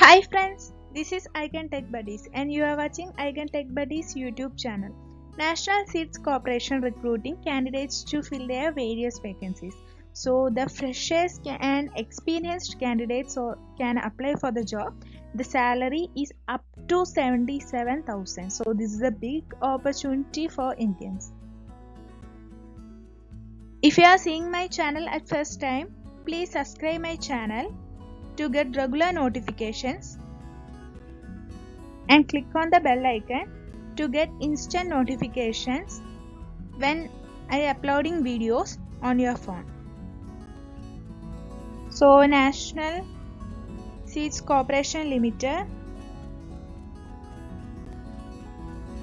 Hi friends, this is Icon Tech Buddies and you are watching Icon Tech Buddies YouTube channel. National Seeds Corporation recruiting candidates to fill their various vacancies. So the freshers and experienced candidates can apply for the job. The salary is up to 77,000. So this is a big opportunity for Indians. If you are seeing my channel at first time, please subscribe my channel to get regular notifications and click on the bell icon to get instant notifications when I uploading videos on your phone. So National Seeds Corporation Limited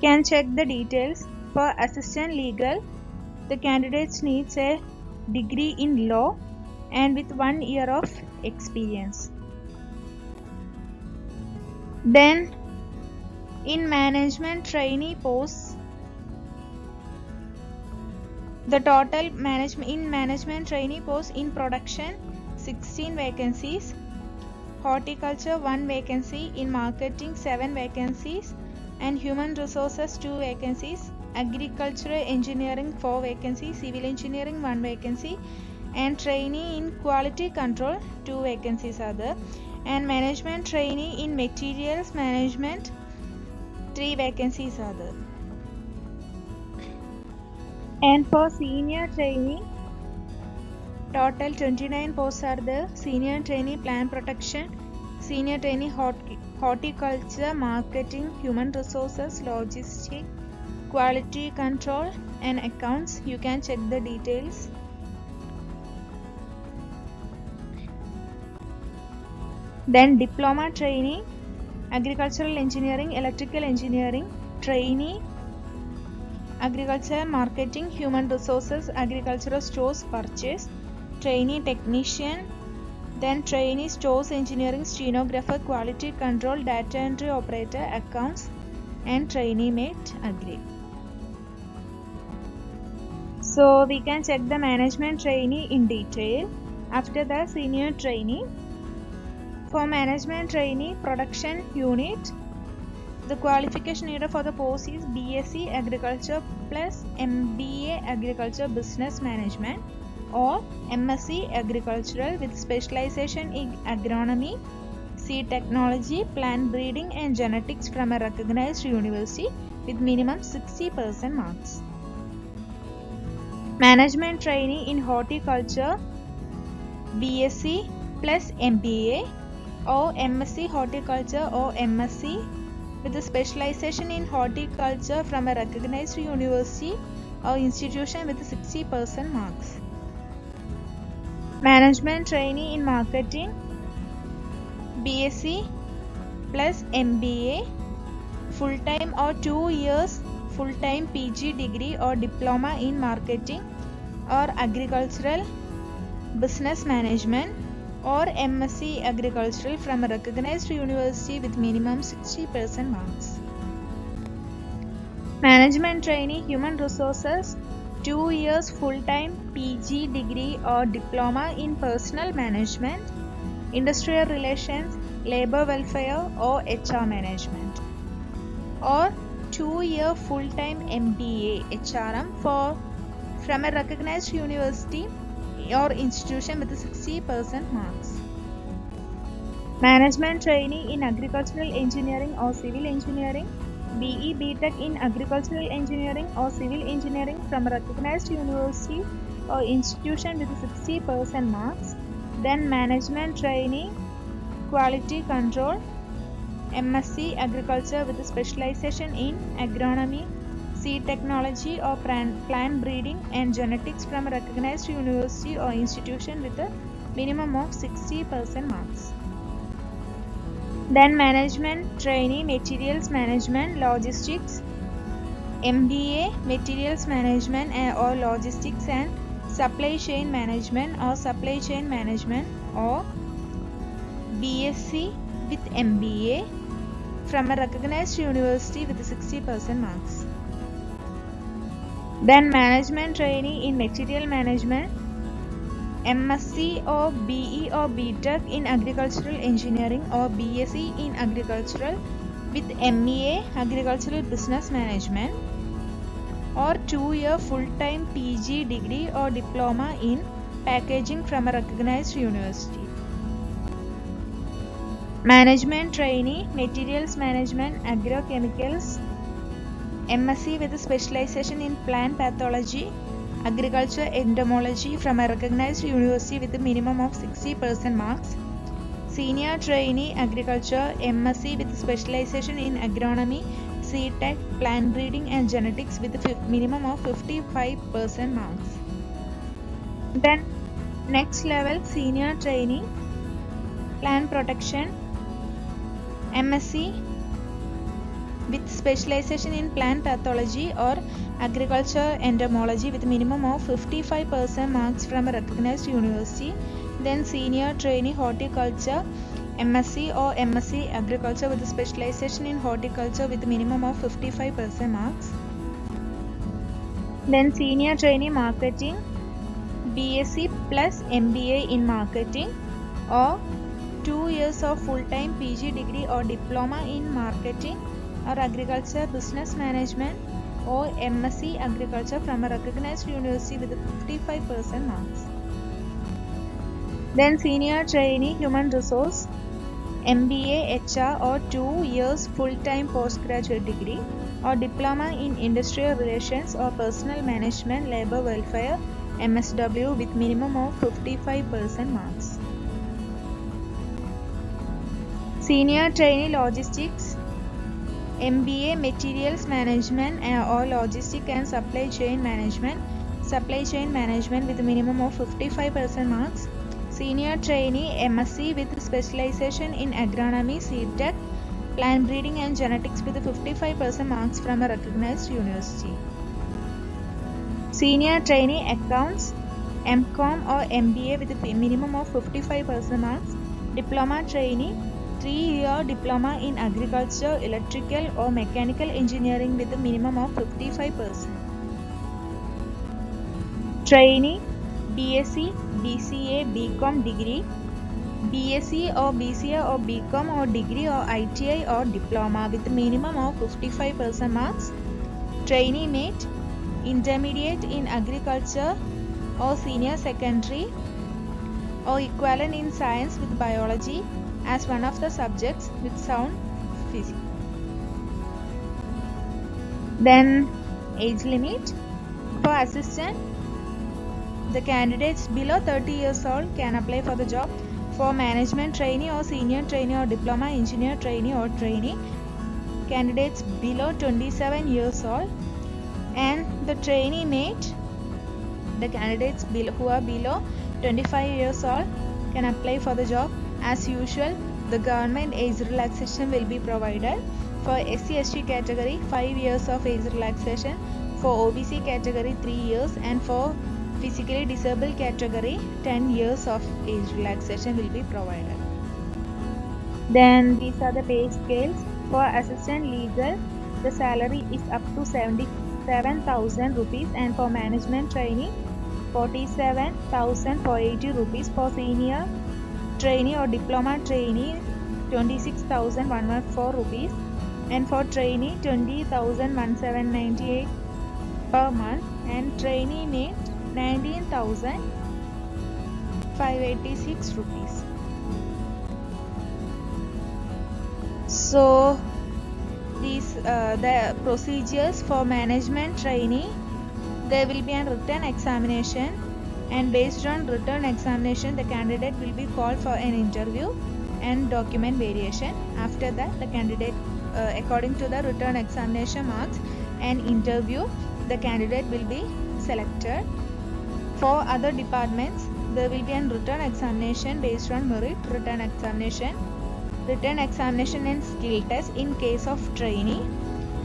can check the details. For assistant legal, the candidates needs a degree in law and with 1 year of experience. Then in management trainee posts, the total management trainee posts in production 16 vacancies, horticulture 1 vacancy, in marketing 7 vacancies, and human resources 2 vacancies, agricultural engineering 4 vacancies, civil engineering 1 vacancy, and trainee in quality control 2 vacancies are there, and management trainee in materials management 3 vacancies are there. And for senior trainee, total 29 posts are there. Senior trainee plant protection, senior trainee horticulture, marketing, human resources, logistics, quality control and accounts. You can check the details. Then diploma trainee, agricultural engineering, electrical engineering, trainee, agriculture, marketing, human resources, agricultural stores purchase, trainee technician, then trainee stores engineering, stenographer, quality control, data entry operator, accounts, and trainee mate agri. So we can check the management trainee in detail. After the senior trainee, for management trainee production unit, the qualification needed for the post is BSc Agriculture plus MBA Agriculture Business Management or MSc Agricultural with specialization in agronomy, seed technology, plant breeding and genetics from a recognized university with minimum 60% marks. Management trainee in horticulture, BSc plus MBA or MSc Horticulture or MSc with a specialization in horticulture from a recognized university or institution with 60% marks. Management trainee in marketing, BSc plus MBA, full-time or 2 years full-time PG degree or diploma in marketing or agricultural business management or MSc Agricultural from a recognized university with minimum 60% marks. Management trainee human resources, 2 years full-time PG degree or diploma in personal management, industrial relations, labor welfare or HR management, or 2-year full-time MBA HRM from a recognized university or institution with 60% marks. Management trainee in agricultural engineering or civil engineering, BE BTech in agricultural engineering or civil engineering from a recognized university or institution with 60% marks. Then management trainee quality control, MSc Agriculture with a specialization in agronomy, seed technology or plant breeding and genetics from a recognized university or institution with a minimum of 60% marks. Then management trainee materials management, logistics, MBA materials management or logistics and supply chain management or supply chain management or BSc with MBA from a recognized university with 60% marks. Then management trainee in material management, MSc or BE or BTech in Agricultural Engineering or BSc in Agricultural with MEA Agricultural Business Management, or 2-year full-time PG degree or diploma in packaging from a recognized university. Management trainee, Materials Management, Agrochemicals, MSc with a specialization in plant pathology, agriculture entomology from a recognized university with a minimum of 60% marks. Senior trainee agriculture, MSc with specialization in agronomy, C.Tech, plant breeding and genetics with a minimum of 55% marks. Then next level, senior trainee, plant protection, MSc with specialization in plant pathology or agriculture entomology with a minimum of 55% marks from a recognized university. Then senior trainee horticulture, MSc or MSc agriculture with a specialization in horticulture with a minimum of 55% marks. Then senior trainee marketing, BSc plus MBA in marketing, or 2 years of full-time PG degree or diploma in marketing or agriculture business management, or MSc agriculture from a recognized university with 55% marks. Then senior trainee human resource, MBA HR or 2 years full-time postgraduate degree or diploma in industrial relations or personal management labor welfare, MSW with minimum of 55% marks. Senior trainee logistics, MBA materials management or logistic and supply chain management with a minimum of 55% marks. Senior trainee MSc with specialization in agronomy, C.Tech, plant breeding and genetics with 55% marks from a recognized university. Senior trainee accounts, MCom or MBA with a minimum of 55% marks. Diploma trainee, 3-year diploma in agriculture, electrical or mechanical engineering with a minimum of 55%. Trainee, BSc, BCA, BCom degree, BSc or BCA or BCom or degree or ITI or diploma with a minimum of 55% marks. Trainee mate, intermediate in agriculture or senior secondary or equivalent in science with biology as one of the subjects with sound physics. Then age limit for assistant, the candidates below 30 years old can apply for the job. For management trainee or senior trainee or diploma engineer trainee or trainee, candidates below 27 years old. And the trainee mate, the candidates who are below 25 years old can apply for the job. As usual, the government age relaxation will be provided. For SC/ST category, 5 years of age relaxation. For OBC category, 3 years. And for physically disabled category, 10 years of age relaxation will be provided. Then these are the pay scales. For assistant legal, the salary is up to 77,000 rupees, and for management trainee, 47,480 rupees. For senior trainee or diploma trainee, 26,114 rupees, and for trainee, 20,1798 per month, and trainee mate, 19,586 rupees. So these the procedures for management trainee, there will be a written examination, and based on written examination the candidate will be called for an interview and document variation. After that, the candidate according to the written examination marks and interview, the candidate will be selected. For other departments, there will be a written examination based on merit, written examination and skill test. In case of trainee,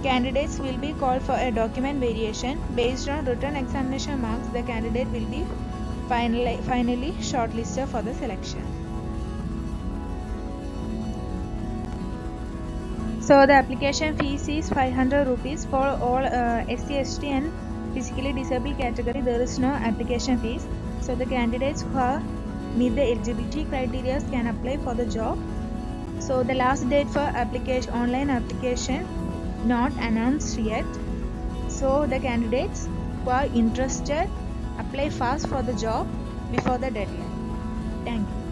candidates will be called for a document variation. Based on written examination marks, the candidate will be finally shortlisted for the selection. So the application fees is 500 rupees for all SC/ST and physically disabled category. There is no application fees. So the candidates who meet the eligibility criteria can apply for the job. So the last date for application, online application, not announced yet. So the candidates who are interested apply fast for the job before the deadline. Thank you.